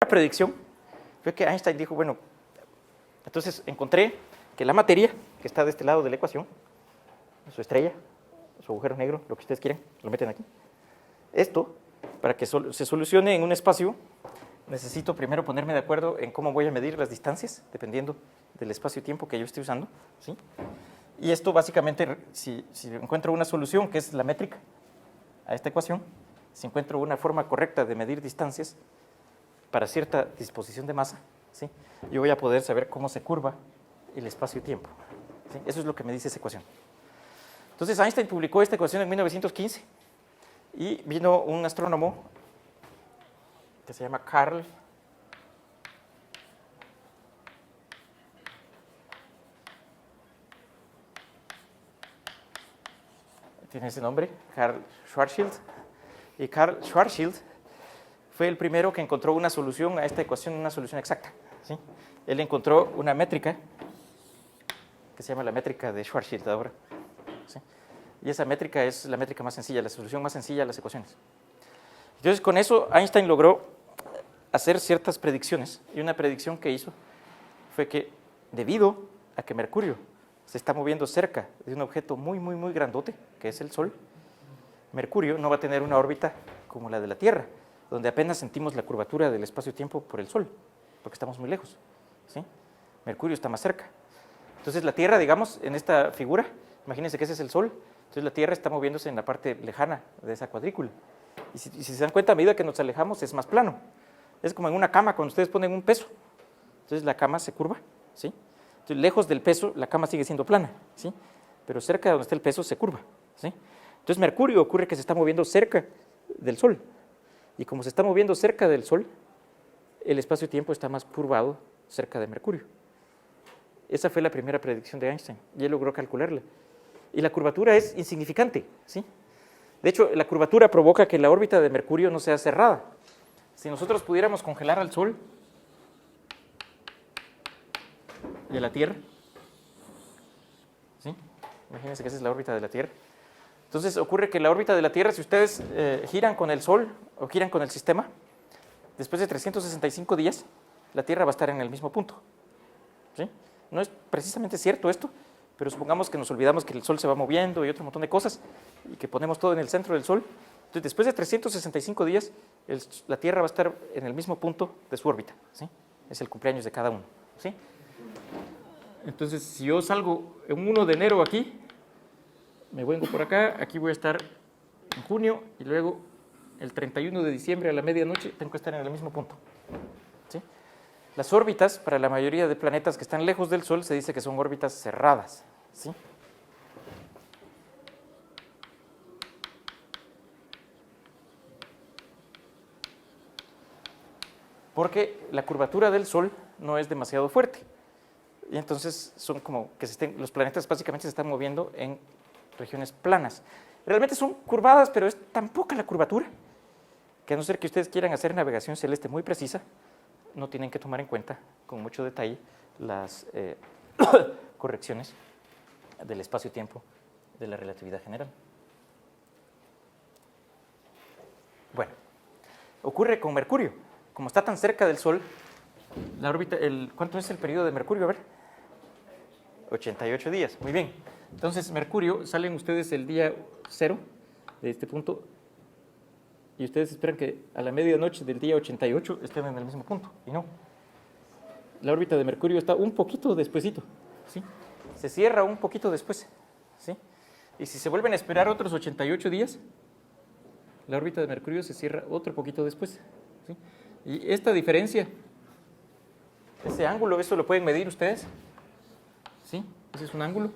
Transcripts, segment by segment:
predicción fue que Einstein dijo, bueno, entonces encontré que la materia que está de este lado de la ecuación, su estrella, su agujero negro, lo que ustedes quieran, lo meten aquí. Esto, para que se solucione en un espacio, necesito primero ponerme de acuerdo en cómo voy a medir las distancias, dependiendo del espacio-tiempo que yo esté usando, ¿sí? Y esto básicamente, si encuentro una solución, que es la métrica, a esta ecuación, si encuentro una forma correcta de medir distancias para cierta disposición de masa, ¿sí?, yo voy a poder saber cómo se curva el espacio-tiempo, ¿sí? Eso es lo que me dice esa ecuación. Entonces Einstein publicó esta ecuación en 1915 y vino un astrónomo que se llama Carl tiene ese nombre, Carl Schwarzschild. Y Carl Schwarzschild fue el primero que encontró una solución a esta ecuación, una solución exacta, ¿sí? Él encontró una métrica que se llama la métrica de Schwarzschild ahora, ¿sí? Y esa métrica es la métrica más sencilla, la solución más sencilla a las ecuaciones. Entonces, con eso Einstein logró hacer ciertas predicciones, y una predicción que hizo fue que debido a que Mercurio se está moviendo cerca de un objeto muy, muy, muy grandote, que es el Sol, Mercurio no va a tener una órbita como la de la Tierra, donde apenas sentimos la curvatura del espacio-tiempo por el Sol, porque estamos muy lejos, ¿sí? Mercurio está más cerca. Entonces la Tierra, digamos, en esta figura, imagínense que ese es el Sol, entonces la Tierra está moviéndose en la parte lejana de esa cuadrícula. Y si se dan cuenta, a medida que nos alejamos es más plano. Es como en una cama, cuando ustedes ponen un peso, entonces la cama se curva, ¿sí? Entonces, lejos del peso, la cama sigue siendo plana, ¿sí? Pero cerca de donde está el peso se curva, ¿sí? Entonces Mercurio ocurre que se está moviendo cerca del Sol, y como se está moviendo cerca del Sol, el espacio-tiempo está más curvado cerca de Mercurio. Esa fue la primera predicción de Einstein, y él logró calcularla. Y la curvatura es insignificante, ¿sí? De hecho, la curvatura provoca que la órbita de Mercurio no sea cerrada. Si nosotros pudiéramos congelar al Sol y a la Tierra, ¿sí? Imagínense que esa es la órbita de la Tierra. Entonces ocurre que la órbita de la Tierra, si ustedes giran con el Sol o giran con el sistema, después de 365 días, la Tierra va a estar en el mismo punto, ¿sí? No es precisamente cierto esto, pero supongamos que nos olvidamos que el Sol se va moviendo y otro montón de cosas, y que ponemos todo en el centro del Sol. Entonces, después de 365 días, la Tierra va a estar en el mismo punto de su órbita, ¿sí? Es el cumpleaños de cada uno, ¿sí? Entonces, si yo salgo en 1 de enero aquí, me vengo por acá, aquí voy a estar en junio, y luego el 31 de diciembre a la medianoche tengo que estar en el mismo punto, ¿sí? Las órbitas, para la mayoría de planetas que están lejos del Sol, se dice que son órbitas cerradas, ¿sí? Porque la curvatura del Sol no es demasiado fuerte. Y entonces son como que los planetas básicamente se están moviendo en regiones planas. Realmente son curvadas, pero es tan poca la curvatura que, a no ser que ustedes quieran hacer navegación celeste muy precisa, no tienen que tomar en cuenta con mucho detalle las correcciones del espacio-tiempo de la relatividad general. Bueno, ocurre con Mercurio. Como está tan cerca del Sol, la órbita, ¿cuánto es el periodo de Mercurio? A ver, 88 días, muy bien. Entonces, Mercurio, salen ustedes el día 0 de este punto, y ustedes esperan que a la medianoche del día 88 estén en el mismo punto, y no. La órbita de Mercurio está un poquito despuesito, ¿sí? Se cierra un poquito después, ¿sí? Y si se vuelven a esperar otros 88 días, la órbita de Mercurio se cierra otro poquito después, ¿sí? Y esta diferencia, ese ángulo, eso lo pueden medir ustedes, ¿sí? Ese es un ángulo.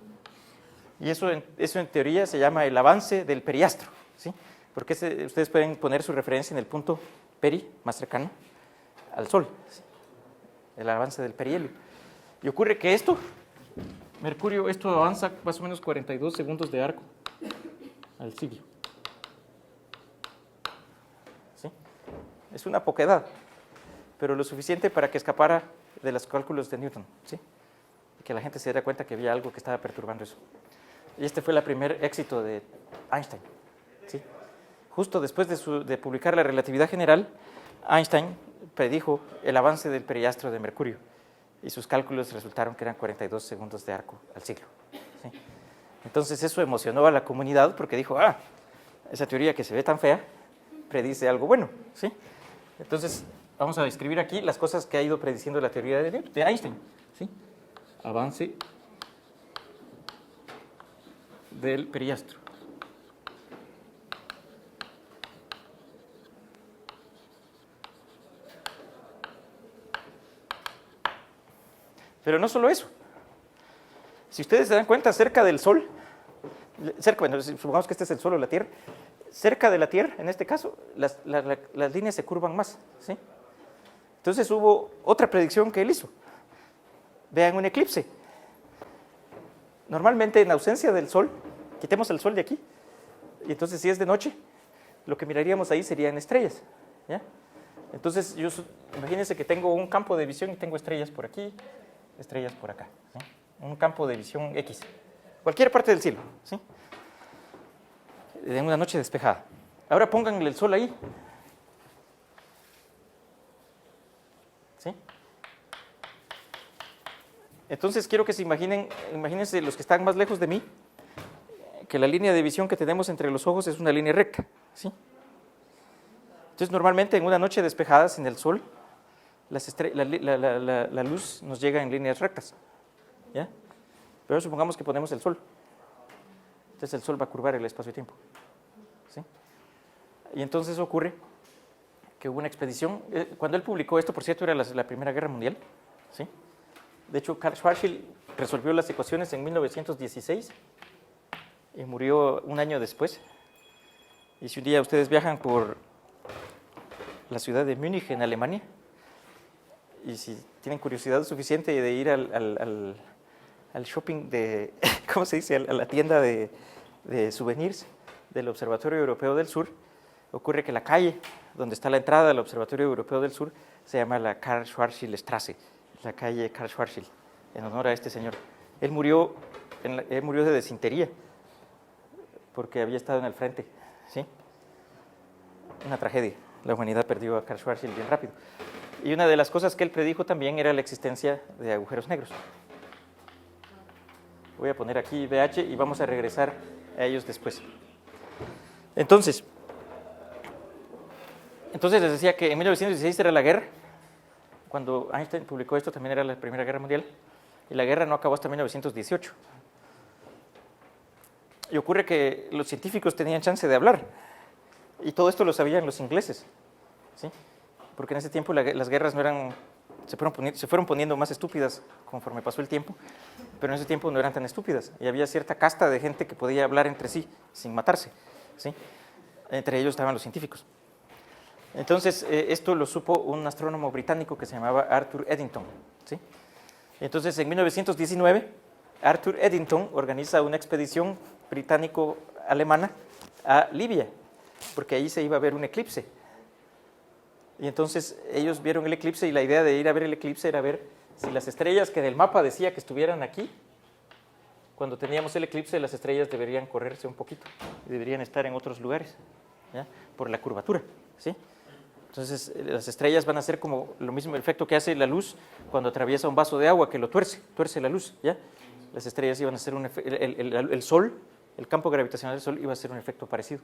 Y eso en teoría se llama el avance del periastro, ¿sí? Porque ustedes pueden poner su referencia en el punto peri más cercano al Sol, ¿sí? El avance del perihelio. Y ocurre que Mercurio, esto avanza más o menos 42 segundos de arco al siglo, ¿sí? Es una poquedad, pero lo suficiente para que escapara de los cálculos de Newton, ¿sí? Y que la gente se diera cuenta que había algo que estaba perturbando eso. Y este fue el primer éxito de Einstein, ¿sí? Justo después de publicar la relatividad general, Einstein predijo el avance del periastro de Mercurio y sus cálculos resultaron que eran 42 segundos de arco al siglo. ¿Sí? Entonces eso emocionó a la comunidad porque dijo, esa teoría que se ve tan fea predice algo bueno. ¿Sí? Entonces vamos a escribir aquí las cosas que ha ido prediciendo la teoría de Einstein. ¿Sí? Avance del periastro. Pero no solo eso. Si ustedes se dan cuenta, cerca del Sol, bueno, supongamos que este es el Sol o la Tierra, cerca de la Tierra, en este caso, las líneas se curvan más. ¿Sí? Entonces hubo otra predicción que él hizo. Vean un eclipse. Normalmente en ausencia del Sol, quitemos el Sol de aquí, y entonces si es de noche, lo que miraríamos ahí serían estrellas. ¿Ya? Entonces, imagínense que tengo un campo de visión y tengo estrellas por aquí, estrellas por acá. ¿Sí? Un campo de visión X. Cualquier parte del cielo. ¿Sí? En una noche despejada. Ahora pónganle el Sol ahí. ¿Sí? Entonces quiero que se imagínense los que están más lejos de mí, que la línea de visión que tenemos entre los ojos es una línea recta. ¿Sí? Entonces normalmente en una noche despejada sin el Sol, la luz nos llega en líneas rectas. ¿Ya? Pero supongamos que ponemos el Sol. Entonces el Sol va a curvar el espacio-tiempo. ¿Sí? Y entonces ocurre que hubo una expedición. Cuando él publicó esto, por cierto, era la Primera Guerra Mundial. ¿Sí? De hecho, Karl Schwarzschild resolvió las ecuaciones en 1916 y murió un año después. Y si un día ustedes viajan por la ciudad de Múnich, en Alemania, y si tienen curiosidad suficiente de ir al shopping de, ¿cómo se dice?, a la tienda de souvenirs del Observatorio Europeo del Sur, ocurre que la calle donde está la entrada del Observatorio Europeo del Sur se llama la Karl Schwarzschild Straße, la calle Karl Schwarzschild, en honor a este señor. Él murió de desintería porque había estado en el frente. ¿Sí? Una tragedia. La humanidad perdió a Karl Schwarzschild bien rápido. Y una de las cosas que él predijo también era la existencia de agujeros negros. Voy a poner aquí BH y vamos a regresar a ellos después. Entonces les decía que en 1916 era la guerra. Cuando Einstein publicó esto también era la Primera Guerra Mundial. Y la guerra no acabó hasta 1918. Y ocurre que los científicos tenían chance de hablar. Y todo esto lo sabían los ingleses. ¿Sí? Porque en ese tiempo las guerras no eran, se fueron poniendo más estúpidas conforme pasó el tiempo, pero en ese tiempo no eran tan estúpidas. Y había cierta casta de gente que podía hablar entre sí sin matarse. ¿Sí? Entre ellos estaban los científicos. Entonces, esto lo supo un astrónomo británico que se llamaba Arthur Eddington. ¿Sí? Entonces, en 1919, Arthur Eddington organiza una expedición británico-alemana a Libia, porque ahí se iba a ver un eclipse. Y entonces ellos vieron el eclipse y la idea de ir a ver el eclipse era ver si las estrellas que en el mapa decía que estuvieran aquí, cuando teníamos el eclipse las estrellas deberían correrse un poquito, deberían estar en otros lugares, ¿ya? Por la curvatura. ¿Sí? Entonces las estrellas van a hacer como lo mismo efecto que hace la luz cuando atraviesa un vaso de agua que lo tuerce la luz. ¿Ya? Las estrellas iban a hacer el Sol, el campo gravitacional del Sol iba a hacer un efecto parecido.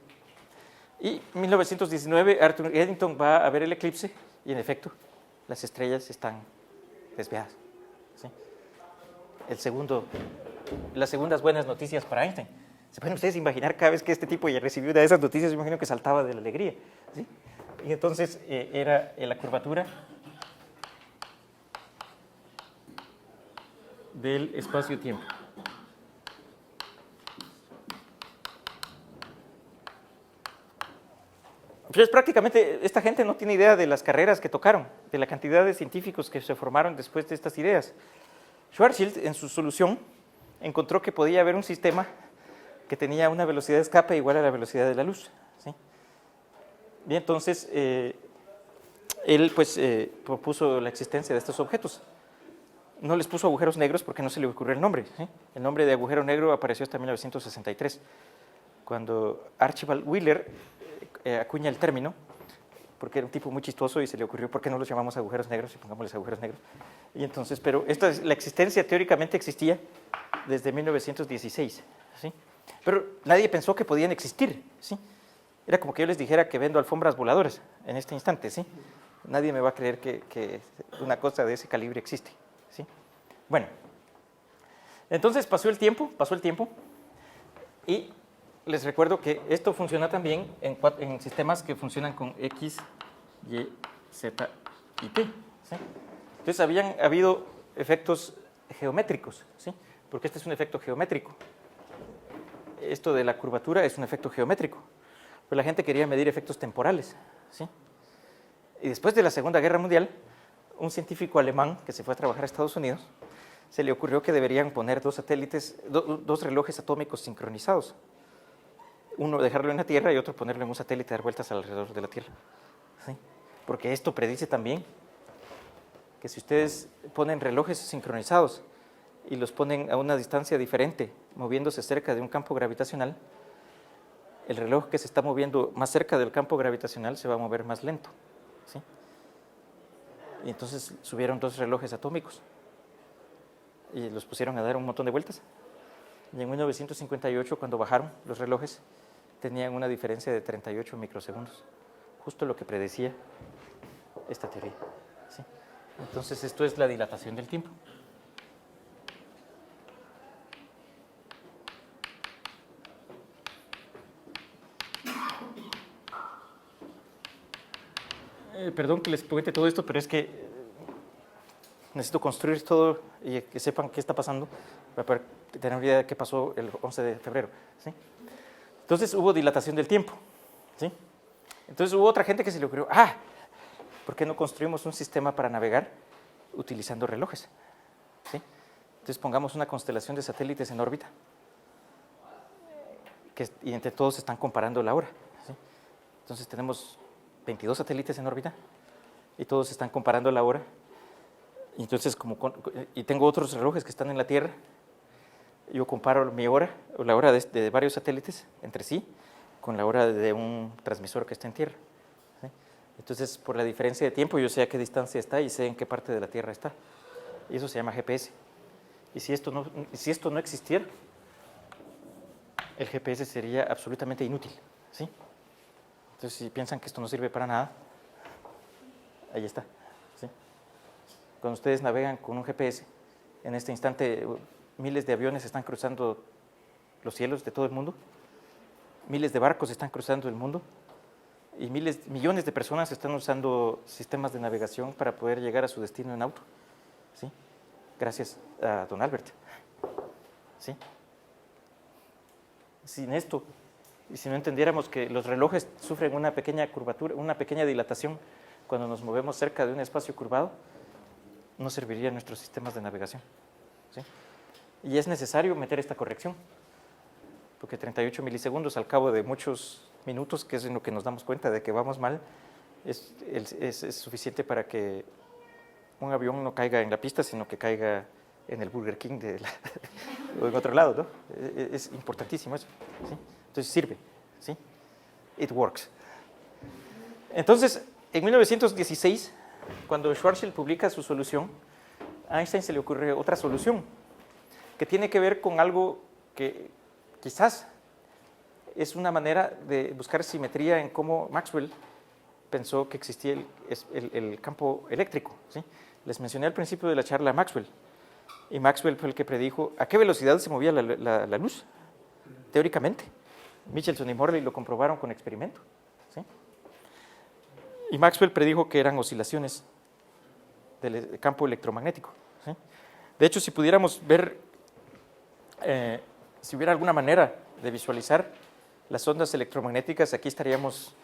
Y en 1919 Arthur Eddington va a ver el eclipse y en efecto las estrellas están desviadas. ¿Sí? Las segundas buenas noticias para Einstein. ¿Se pueden ustedes imaginar cada vez que este tipo ya recibió una de esas noticias? Yo imagino que saltaba de la alegría. ¿Sí? Y entonces era la curvatura del espacio-tiempo. Entonces, prácticamente, esta gente no tiene idea de las carreras que tocaron, de la cantidad de científicos que se formaron después de estas ideas. Schwarzschild, en su solución, encontró que podía haber un sistema que tenía una velocidad de escape igual a la velocidad de la luz. ¿Sí? Y entonces, él propuso la existencia de estos objetos. No les puso agujeros negros porque no se le ocurrió el nombre. ¿Sí? El nombre de agujero negro apareció hasta 1963, cuando Archibald Wheeler acuña el término, porque era un tipo muy chistoso y se le ocurrió, ¿por qué no los llamamos agujeros negros y pongámosles agujeros negros? Y entonces, pero la existencia teóricamente existía desde 1916, ¿sí? Pero nadie pensó que podían existir, ¿sí? Era como que yo les dijera que vendo alfombras voladoras en este instante, ¿sí? Nadie me va a creer que una cosa de ese calibre existe, ¿sí? Bueno, entonces pasó el tiempo, y les recuerdo que esto funciona también en sistemas que funcionan con X, Y, Z y T, ¿sí? Entonces habían habido efectos geométricos, ¿sí? Porque este es un efecto geométrico. Esto de la curvatura es un efecto geométrico. Pero la gente quería medir efectos temporales, ¿sí? Y después de la Segunda Guerra Mundial, un científico alemán que se fue a trabajar a Estados Unidos, se le ocurrió que deberían poner dos relojes atómicos sincronizados. Uno dejarlo en la Tierra y otro ponerlo en un satélite y dar vueltas alrededor de la Tierra, ¿sí? Porque esto predice también que si ustedes ponen relojes sincronizados y los ponen a una distancia diferente, moviéndose cerca de un campo gravitacional, el reloj que se está moviendo más cerca del campo gravitacional se va a mover más lento, ¿sí? Y entonces subieron dos relojes atómicos y los pusieron a dar un montón de vueltas. Y en 1958, cuando bajaron los relojes, tenían una diferencia de 38 microsegundos, justo lo que predecía esta teoría, ¿sí? Entonces esto es la dilatación del tiempo. Perdón que les cuente todo esto, pero es que necesito construir todo y que sepan qué está pasando para poder tener una idea de qué pasó el 11 de febrero, ¿sí? Entonces hubo dilatación del tiempo, ¿sí? Entonces hubo otra gente que se le ocurrió, ¿por qué no construimos un sistema para navegar utilizando relojes? ¿Sí? Entonces pongamos una constelación de satélites en órbita y entre todos están comparando la hora, ¿sí? Entonces tenemos 22 satélites en órbita y todos están comparando la hora. Y entonces, y tengo otros relojes que están en la Tierra, yo comparo mi hora, o la hora de varios satélites entre sí, con la hora de un transmisor que está en Tierra, ¿sí? Entonces, por la diferencia de tiempo, yo sé a qué distancia está y sé en qué parte de la Tierra está. Y eso se llama GPS. Y si esto no existiera, el GPS sería absolutamente inútil, ¿sí? Entonces, si piensan que esto no sirve para nada, ahí está, ¿sí? Cuando ustedes navegan con un GPS, en este instante miles de aviones están cruzando los cielos de todo el mundo, miles de barcos están cruzando el mundo y millones de personas están usando sistemas de navegación para poder llegar a su destino en auto, ¿sí? Gracias a don Albert, ¿sí? Sin esto, y si no entendiéramos que los relojes sufren una pequeña curvatura, una pequeña dilatación cuando nos movemos cerca de un espacio curvado, no servirían nuestros sistemas de navegación, ¿sí? Y es necesario meter esta corrección, porque 38 milisegundos al cabo de muchos minutos, que es en lo que nos damos cuenta de que vamos mal, es suficiente para que un avión no caiga en la pista, sino que caiga en el Burger King o en otro lado, ¿no? Es importantísimo eso, ¿sí? Entonces sirve, ¿sí? It works. Entonces, en 1916, cuando Schwarzschild publica su solución, a Einstein se le ocurre otra solución que tiene que ver con algo que quizás es una manera de buscar simetría en cómo Maxwell pensó que existía el campo eléctrico, ¿sí? Les mencioné al principio de la charla a Maxwell, y Maxwell fue el que predijo a qué velocidad se movía la luz, teóricamente. Michelson y Morley lo comprobaron con experimento, ¿sí? Y Maxwell predijo que eran oscilaciones del campo electromagnético, ¿sí? De hecho, si pudiéramos ver, si hubiera alguna manera de visualizar las ondas electromagnéticas, aquí estaríamos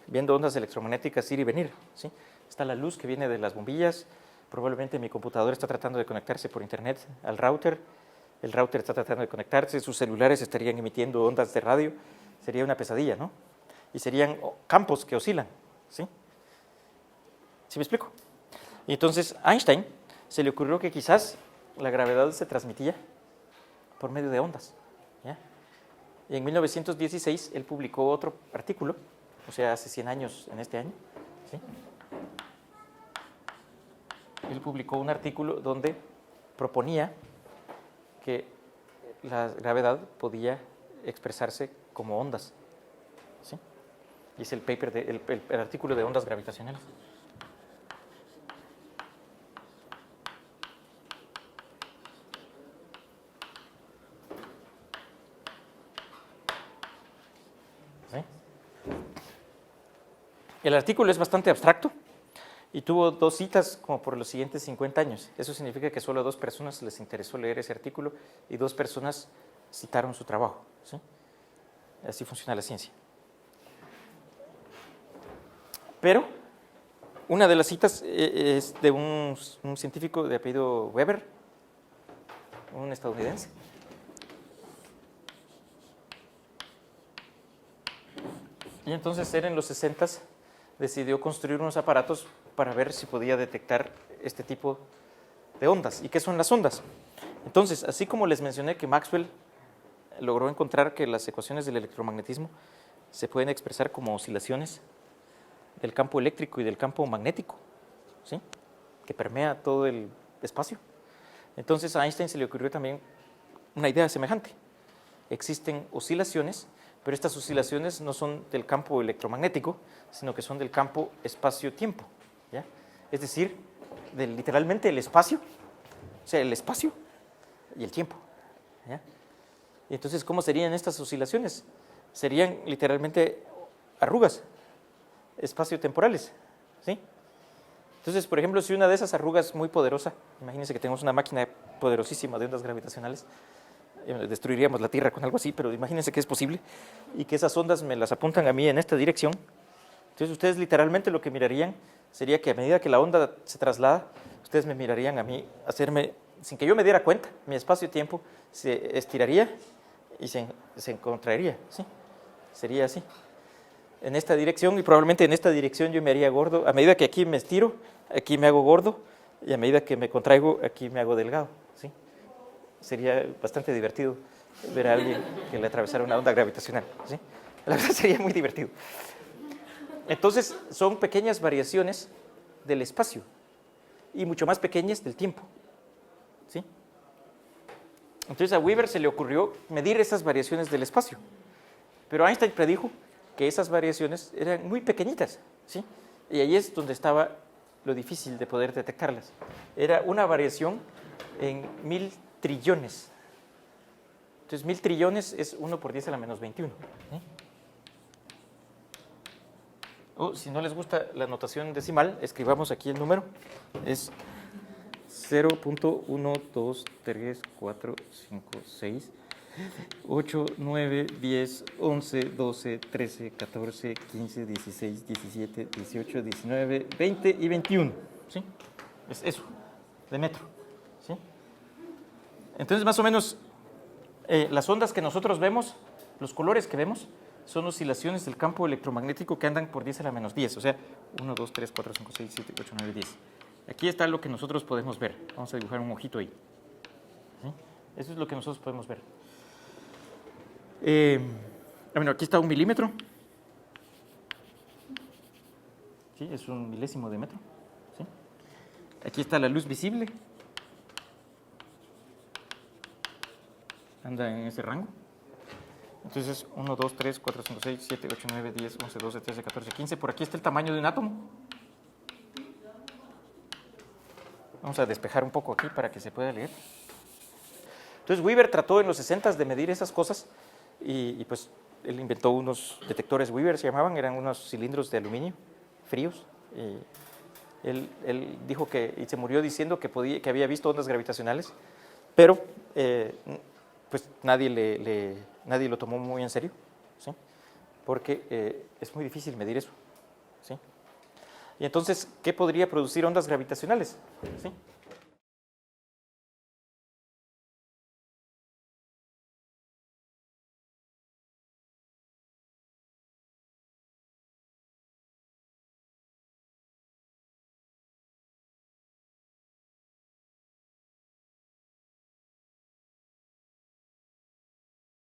viendo ondas electromagnéticas ir y venir, ¿sí? Está la luz que viene de las bombillas, probablemente mi computador está tratando de conectarse por internet al router, el router está tratando de conectarse, sus celulares estarían emitiendo ondas de radio, sería una pesadilla, ¿no? Y serían campos que oscilan, ¿sí? ¿Sí me explico? Y entonces a Einstein se le ocurrió que quizás la gravedad se transmitía por medio de ondas, ¿ya? Y en 1916 él publicó otro artículo o sea, hace 100 años en este año, ¿sí? Él publicó un artículo donde proponía que la gravedad podía expresarse como ondas, ¿sí? Y es el paper el artículo de ondas gravitacionales. ¿Sí? El artículo es bastante abstracto y tuvo 2 citas como por los siguientes 50 años. Eso significa que solo a 2 personas les interesó leer ese artículo y 2 personas citaron su trabajo, ¿sí? Así funciona la ciencia. Pero una de las citas es de un científico de apellido Weber, un estadounidense. Y entonces él en los 60s decidió construir unos aparatos para ver si podía detectar este tipo de ondas. ¿Y qué son las ondas? Entonces, así como les mencioné que Maxwell logró encontrar que las ecuaciones del electromagnetismo se pueden expresar como oscilaciones del campo eléctrico y del campo magnético, ¿sí? Que permea todo el espacio. Entonces a Einstein se le ocurrió también una idea semejante. Existen oscilaciones, pero estas oscilaciones no son del campo electromagnético, sino que son del campo espacio-tiempo, ¿ya? Es decir, literalmente el espacio, o sea, el espacio y el tiempo, ¿ya? Y entonces, ¿cómo serían estas oscilaciones? Serían literalmente arrugas espaciotemporales, ¿sí? Entonces, por ejemplo, si una de esas arrugas muy poderosa, imagínense que tenemos una máquina poderosísima de ondas gravitacionales, destruiríamos la Tierra con algo así, pero imagínense que es posible, y que esas ondas me las apuntan a mí en esta dirección. Entonces, ustedes literalmente lo que mirarían sería que a medida que la onda se traslada, ustedes me mirarían a mí, hacerme, sin que yo me diera cuenta, mi espacio-tiempo se estiraría y se contraería, ¿sí? Sería así, en esta dirección, y probablemente en esta dirección yo me haría gordo. A medida que aquí me estiro, aquí me hago gordo, y a medida que me contraigo, aquí me hago delgado, ¿sí? Sería bastante divertido ver a alguien que le atravesara una onda gravitacional, ¿sí? La verdad sería muy divertido. Entonces, son pequeñas variaciones del espacio y mucho más pequeñas del tiempo, ¿sí? Entonces a Weber se le ocurrió medir esas variaciones del espacio, pero Einstein predijo que esas variaciones eran muy pequeñitas, ¿sí? Y ahí es donde estaba lo difícil de poder detectarlas. Era una variación en 1000 trillones. Entonces 1000 trillones es 1 por 10 a la menos 21, ¿sí? O si no les gusta la notación decimal, escribamos aquí el número. Es 0.123456 8, 9, 10, 11, 12, 13, 14, 15, 16, 17, 18, 19, 20 y 21, ¿sí? Es eso, de metro, ¿sí? Entonces, más o menos, las ondas que nosotros vemos, los colores que vemos, son oscilaciones del campo electromagnético que andan por 10 a la menos 10, o sea, 1, 2, 3, 4, 5, 6, 7, 8, 9, 10. Aquí está lo que nosotros podemos ver. Vamos a dibujar un ojito ahí, ¿sí? Eso es lo que nosotros podemos ver. Bueno, aquí está 1 milímetro. ¿Sí? Es 1 milésimo de metro, ¿sí? Aquí está la luz visible. Anda en ese rango. Entonces 1, 2, 3, 4, 5, 6, 7, 8, 9, 10, 11, 12, 13, 14, 15. Por aquí está el tamaño de un átomo. Vamos a despejar un poco aquí para que se pueda leer. Entonces Weber trató en los 60s de medir esas cosas y pues él inventó unos detectores Weber, se llamaban, eran unos cilindros de aluminio fríos. Él dijo que, y se murió diciendo que había visto ondas gravitacionales, pero pues nadie lo tomó muy en serio, ¿sí? Porque es muy difícil medir eso, ¿sí? Y entonces, ¿qué podría producir ondas gravitacionales? ¿Sí?